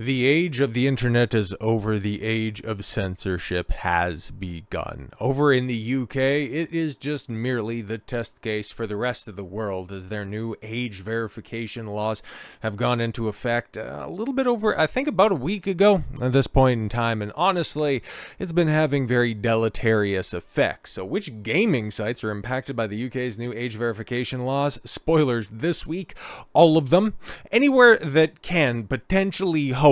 The age of the internet is over. The age of censorship has begun. Over in the UK, it is just merely the test case for the rest of the world as their new age verification laws have gone into effect a little bit over, I think about a week ago at this point in time. And honestly, it's been having very deleterious effects. So which gaming sites are impacted by the UK's new age verification laws? Spoilers this week, all of them. Anywhere that can potentially host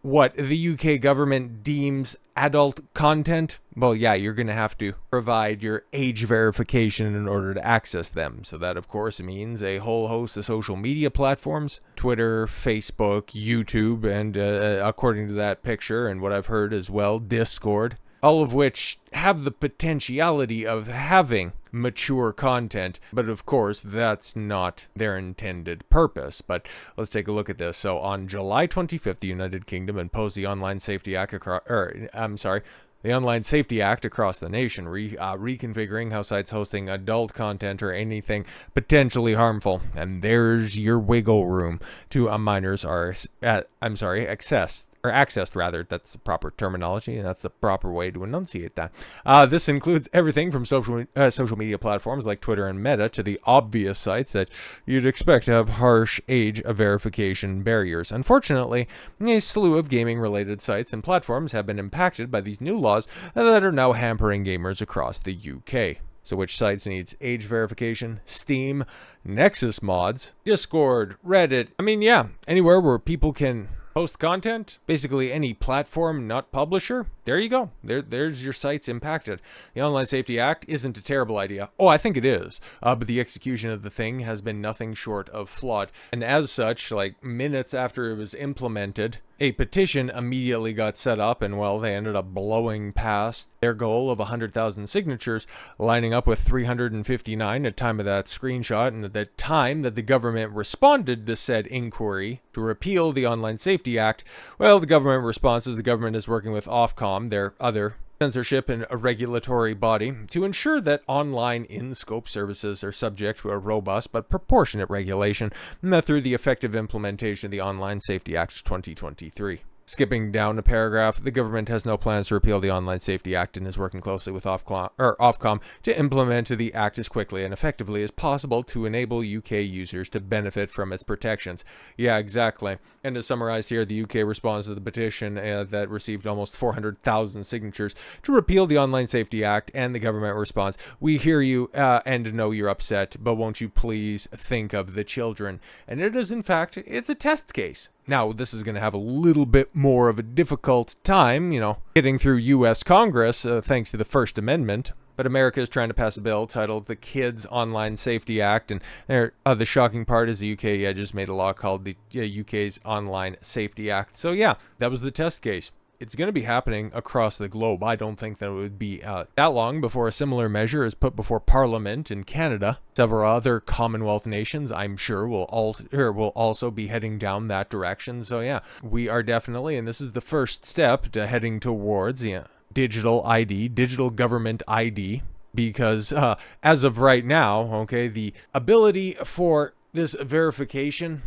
what the UK government deems adult content, well, yeah, you're going to have to provide your age verification in order to access them. So that, of course, means a whole host of social media platforms, Twitter, Facebook, YouTube, and according to that picture and what I've heard as well, Discord, all of which have the potentiality of having mature content, but of course that's not their intended purpose. But let's take a look at this. So on July 25th, the United Kingdom imposed the Online Safety Act the Online Safety Act across the nation, reconfiguring how sites hosting adult content or anything potentially harmful. And there's your wiggle room to minors are accessed rather. That's the proper terminology, and that's the proper way to enunciate that. This includes everything from social media platforms like Twitter and Meta to the obvious sites that you'd expect to have harsh age verification barriers. Unfortunately, a slew of gaming-related sites and platforms have been impacted by these new laws that are now hampering gamers across the UK. So which sites needs age verification? Steam, Nexus mods, Discord, Reddit. I mean, yeah, anywhere where people can post content, basically any platform, not publisher. There you go. There's your sites impacted. The Online Safety Act isn't a terrible idea. Oh, I think it is. But the execution of the thing has been nothing short of flawed. And as such, like minutes after it was implemented, a petition immediately got set up, and well, they ended up blowing past their goal of 100,000 signatures, lining up with 359 at time of that screenshot. And at the time that the government responded to said inquiry to repeal the Online Safety Act, well, the government response is the government is working with Ofcom, their other censorship and a regulatory body, to ensure that online in-scope services are subject to a robust but proportionate regulation through the effective implementation of the Online Safety Act 2023. Skipping down a paragraph, the government has no plans to repeal the Online Safety Act and is working closely with Ofcom to implement the act as quickly and effectively as possible to enable UK users to benefit from its protections. Yeah, exactly. And to summarize here, the UK responds to the petition that received almost 400,000 signatures to repeal the Online Safety Act, and the government responds, "We hear you and know you're upset, but won't you please think of the children?" And it is, in fact, it's a test case. Now, this is going to have a little bit more of a difficult time, getting through U.S. Congress, thanks to the First Amendment. But America is trying to pass a bill titled the Kids Online Safety Act. And the shocking part is the UK just made a law called the UK's Online Safety Act. So yeah, that was the test case. It's going to be happening across the globe. I don't think that it would be that long before a similar measure is put before Parliament in Canada. Several other Commonwealth nations, I'm sure, will also be heading down that direction. So yeah, we are definitely, and this is the first step to heading towards digital ID, digital government ID, because as of right now, okay, the ability for this verification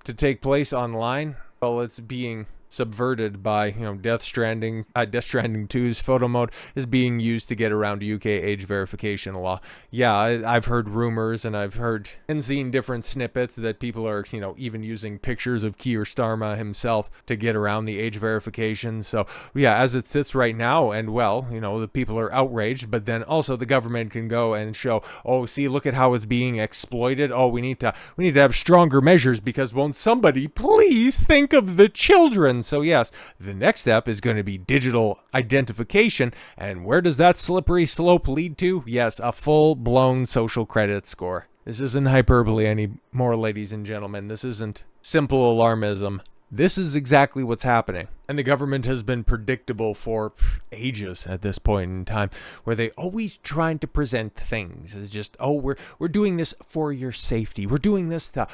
to take place online, well, it's being subverted by Death Stranding 2's photo mode is being used to get around UK age verification law. Yeah, I've heard rumors and I've heard and seen different snippets that people are even using pictures of Keir Starmer himself to get around the age verification. So yeah, as it sits right now, and well, the people are outraged, but then also the government can go and show, oh, see, look at how it's being exploited. Oh, we need to have stronger measures because won't somebody please think of the children? So yes, the next step is going to be digital identification. And where does that slippery slope lead to? Yes, a full-blown social credit score. This isn't hyperbole anymore, ladies and gentlemen. This isn't simple alarmism. This is exactly what's happening. And the government has been predictable for ages at this point in time, where they always trying to present things as just, oh, we're doing this for your safety. We're doing this to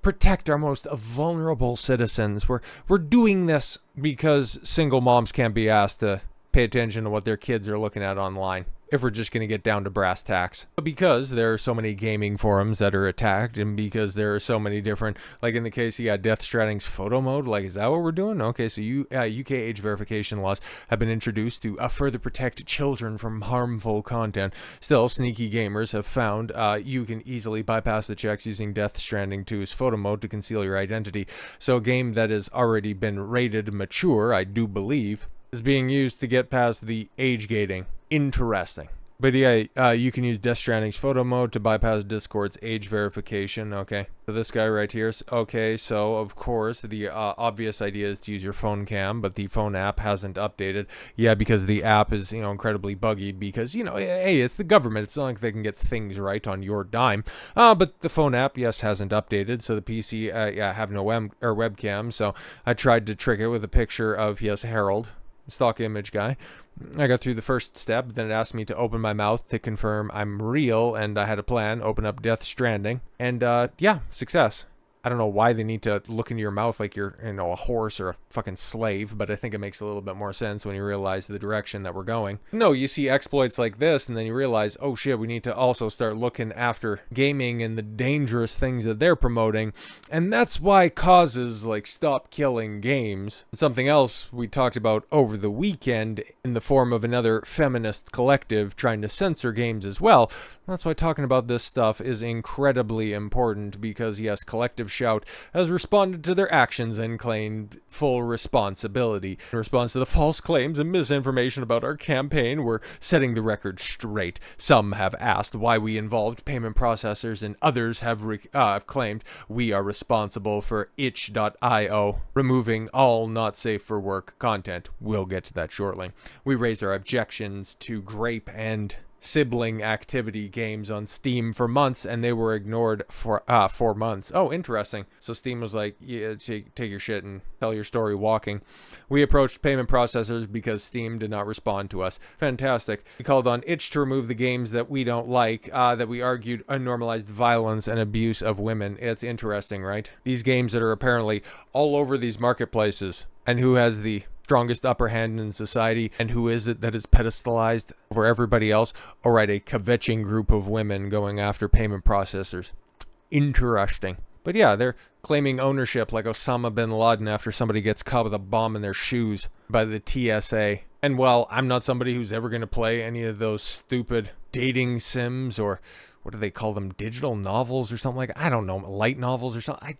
protect our most vulnerable citizens. We're doing this because single moms can't be asked to pay attention to what their kids are looking at online. if we're just going to get down to brass tacks. But because there are so many gaming forums that are attacked, and because there are so many different, like in the case you got Death Stranding's photo mode, like is that what we're doing? Okay, so UK age verification laws have been introduced to further protect children from harmful content. Still, sneaky gamers have found you can easily bypass the checks using Death Stranding 2's photo mode to conceal your identity. So a game that has already been rated mature, I do believe, is being used to get past the age gating. Interesting. But yeah, you can use Death Stranding's photo mode to bypass Discord's age verification. Okay, so this guy right here. Okay, so of course the obvious idea is to use your phone cam, but the phone app hasn't updated. Yeah, because the app is incredibly buggy. Because hey, it's the government. It's not like they can get things right on your dime. But the phone app, yes, hasn't updated. So the PC, have no webcam. So I tried to trick it with a picture of Harold, stock image guy. I got through the first step, then it asked me to open my mouth to confirm I'm real, and I had a plan, open up Death Stranding, and yeah, success. I don't know why they need to look into your mouth like you're, a horse or a fucking slave, but I think it makes a little bit more sense when you realize the direction that we're going. No, you see exploits like this, and then you realize, oh shit, we need to also start looking after gaming and the dangerous things that they're promoting, and that's why causes like Stop Killing Games, something else we talked about over the weekend in the form of another feminist collective trying to censor games as well. That's why talking about this stuff is incredibly important, because yes, Collective Shout has responded to their actions and claimed full responsibility. In response to the false claims and misinformation about our campaign, we're setting the record straight. Some have asked why we involved payment processors, and others have claimed we are responsible for itch.io removing all not safe for work content. We'll get to that shortly. We raised our objections to Grape and sibling activity games on Steam for months, and they were ignored for 4 months. Oh, interesting. So Steam was like, yeah, take your shit and tell your story walking. We approached payment processors because Steam did not respond to us. Fantastic. We called on itch to remove the games that we don't like, that we argued unnormalized violence and abuse of women. It's interesting, right? These games that are apparently all over these marketplaces, and who has the strongest upper hand in society, and who is it that is pedestalized over everybody else? All right, a kvetching group of women going after payment processors. Interesting. But yeah, they're claiming ownership like Osama bin Laden after somebody gets caught with a bomb in their shoes by the TSA. And well, I'm not somebody who's ever going to play any of those stupid dating sims, or what do they call them, digital novels or something like that? I don't know, light novels or something.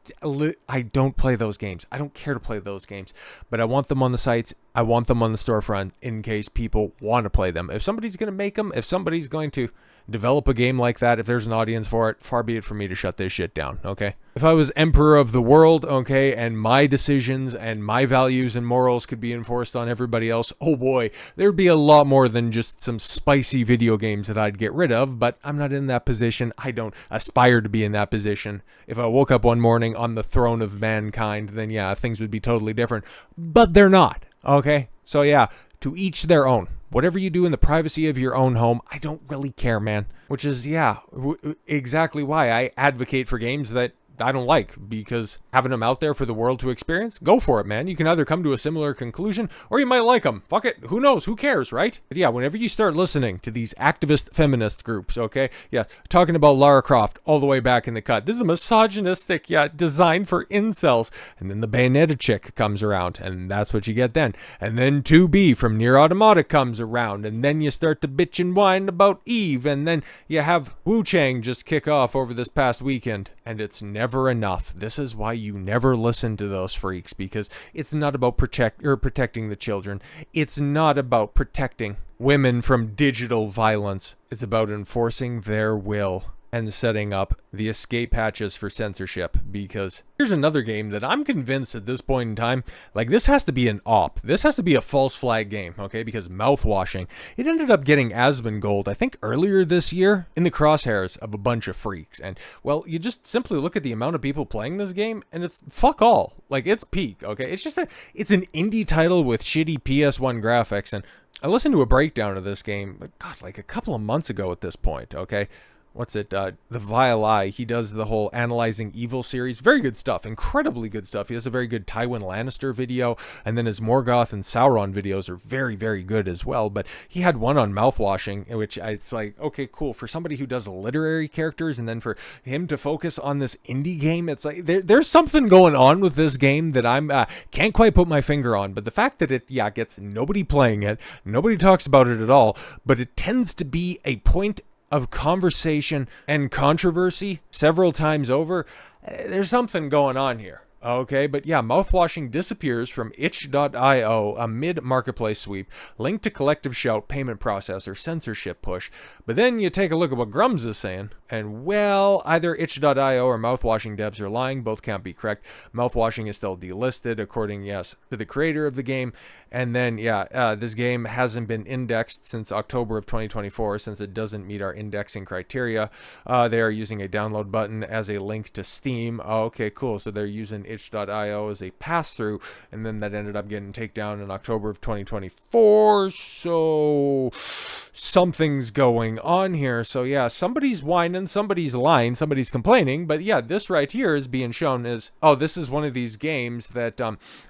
I don't play those games. I don't care to play those games, but I want them on the sites. I want them on the storefront in case people want to play them. If somebody's going to make them, if somebody's going to develop a game like that, if there's an audience for it, far be it for me to shut this shit down, okay? If I was emperor of the world, okay, and my decisions and my values and morals could be enforced on everybody else, oh boy, there'd be a lot more than just some spicy video games that I'd get rid of, but I'm not in that position. I don't aspire to be in that position. If I woke up one morning on the throne of mankind, then yeah, things would be totally different, but they're not, okay? So yeah, to each their own. Whatever you do in the privacy of your own home, I don't really care, man. Which is, yeah, exactly why I advocate for games that I don't like, because having them out there for the world to experience, go for it, man. You can either come to a similar conclusion, or you might like them. Fuck it. Who knows? Who cares, right? But yeah, whenever you start listening to these activist feminist groups, okay? Yeah, talking about Lara Croft all the way back in the cut. This is a misogynistic, yeah, design for incels. And then the Bayonetta chick comes around, and that's what you get then. And then 2B from Nier Automata comes around, and then you start to bitch and whine about Eve, and then you have Wu Chang just kick off over this past weekend. And it's never enough. This is why you never listen to those freaks, because it's not about protecting the children. It's not about protecting women from digital violence. It's about enforcing their will and setting up the escape hatches for censorship. Because here's another game that I'm convinced at this point in time, like, this has to be an op. This has to be a false flag game, okay? Because Mouthwashing, it ended up getting Asmongold, I think earlier this year, in the crosshairs of a bunch of freaks. And, well, you just simply look at the amount of people playing this game, and it's fuck all. Like, it's peak, okay? It's just it's an indie title with shitty PS1 graphics, and I listened to a breakdown of this game, God, like a couple of months ago at this point, okay? what's it, the Vile Eye. He does the whole Analyzing Evil series. Very good stuff, incredibly good stuff. He has a very good Tywin Lannister video, and then his Morgoth and Sauron videos are very, very good as well. But he had one on Mouthwashing, which it's like, okay, cool. For somebody who does literary characters, and then for him to focus on this indie game, it's like, there's something going on with this game that I'm, can't quite put my finger on. But the fact that it, gets nobody playing it, nobody talks about it at all, but it tends to be a point of conversation and controversy several times over, there's something going on here. Okay, but yeah, Mouthwashing disappears from itch.io amid marketplace sweep, linked to collective shout, payment processor, censorship push. But then you take a look at what Grums is saying, and well, either itch.io or Mouthwashing devs are lying. Both can't be correct. Mouthwashing is still delisted, according, yes, to the creator of the game. And then, this game hasn't been indexed since October of 2024, since it doesn't meet our indexing criteria. They are using a download button as a link to Steam. Oh, okay, cool. So they're using itch.io as a pass-through, and then that ended up getting taken down in October of 2024. So something's going on here. So yeah, somebody's whining, somebody's lying, somebody's complaining. But yeah, this right here is being shown as, oh, this is one of these games that,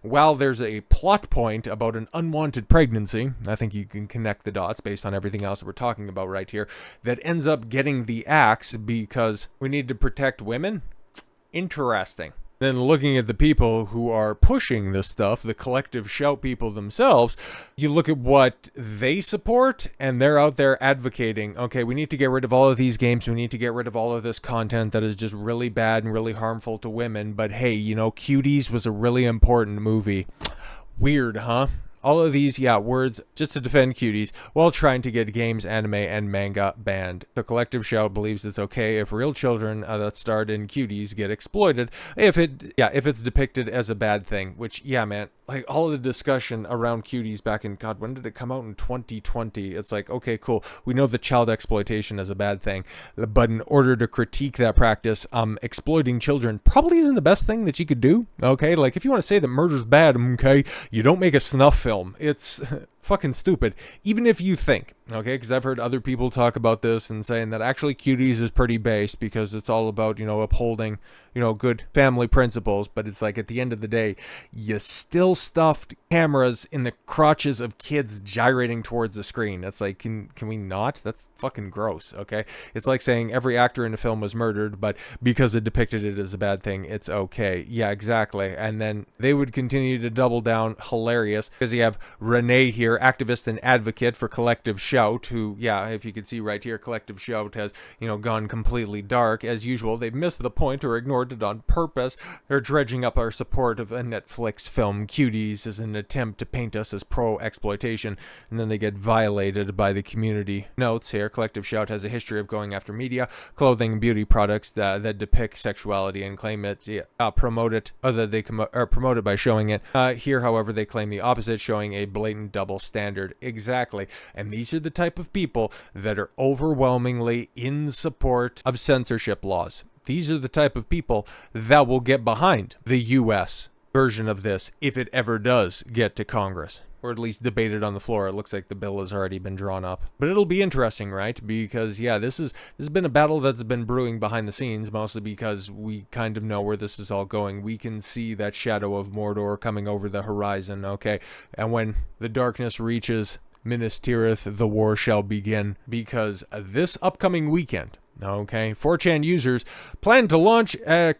while there's a plot point about an unwanted pregnancy, I think you can connect the dots based on everything else that we're talking about right here, that ends up getting the axe because we need to protect women. Interesting. Then looking at the people who are pushing this stuff, the collective shout people themselves, you look at what they support, and they're out there advocating, okay, we need to get rid of all of these games, we need to get rid of all of this content that is just really bad and really harmful to women, but hey, Cuties was a really important movie. Weird, huh? All of these, words just to defend Cuties while trying to get games, anime, and manga banned. The collective shout believes it's okay if real children that starred in Cuties get exploited if it's depicted as a bad thing, which, man, like all of the discussion around Cuties back in, God, when did it come out? In 2020. It's like, okay, cool. We know the child exploitation is a bad thing, but in order to critique that practice, exploiting children probably isn't the best thing that you could do. Okay, like if you want to say that murder's bad, okay, you don't make a snuff film. It's fucking stupid, even if you think, okay, because I've heard other people talk about this and saying that actually Cuties is pretty based because it's all about, upholding, good family principles, but it's like at the end of the day, you still stuffed cameras in the crotches of kids gyrating towards the screen. That's like, can we not? That's fucking gross, okay? It's like saying every actor in a film was murdered, but because it depicted it as a bad thing, it's okay. Yeah, exactly. And then they would continue to double down, hilarious, because you have Renee here, activist and advocate for collective shout, who, if you can see right here, collective shout has, gone completely dark. As usual, they've missed the point or ignored it on purpose. They're dredging up our support of a Netflix film, Cuties, as an attempt to paint us as pro-exploitation, and then they get violated by the community. Notes here, collective shout has a history of going after media, clothing, and beauty products that depict sexuality and claim it, promote it, promote it by showing it. Here, however, they claim the opposite, showing a blatant double standard. Exactly. And these are the type of people that are overwhelmingly in support of censorship laws. These are the type of people that will get behind the U.S. version of this if it ever does get to Congress, or at least debated on the floor. It looks like the bill has already been drawn up. But it'll be interesting, right? Because, this has been a battle that's been brewing behind the scenes, mostly because we kind of know where this is all going. We can see that shadow of Mordor coming over the horizon, okay? And when the darkness reaches Minas Tirith, the war shall begin. Because this upcoming weekend, okay, 4chan users plan to launch a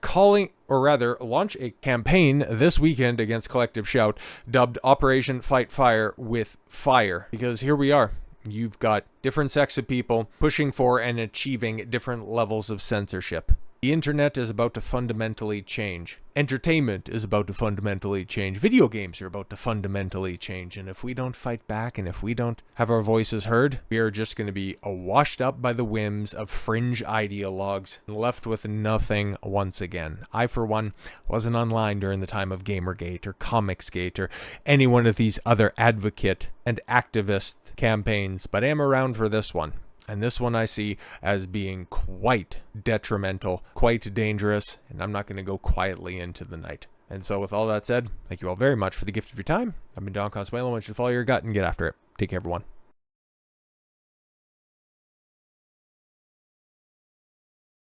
campaign this weekend against collective shout, dubbed Operation Fight Fire with Fire. Because here we are. You've got different sects of people pushing for and achieving different levels of censorship. The internet is about to fundamentally change. Entertainment is about to fundamentally change. Video games are about to fundamentally change. And if we don't fight back and if we don't have our voices heard, we are just going to be washed up by the whims of fringe ideologues and left with nothing once again. I, for one, wasn't online during the time of Gamergate or Comicsgate or any one of these other advocate and activist campaigns, but I am around for this one. And this one I see as being quite detrimental, quite dangerous, and I'm not going to go quietly into the night. And so with all that said, thank you all very much for the gift of your time. I've been Don Consuelo, and you should follow your gut and get after it. Take care, everyone.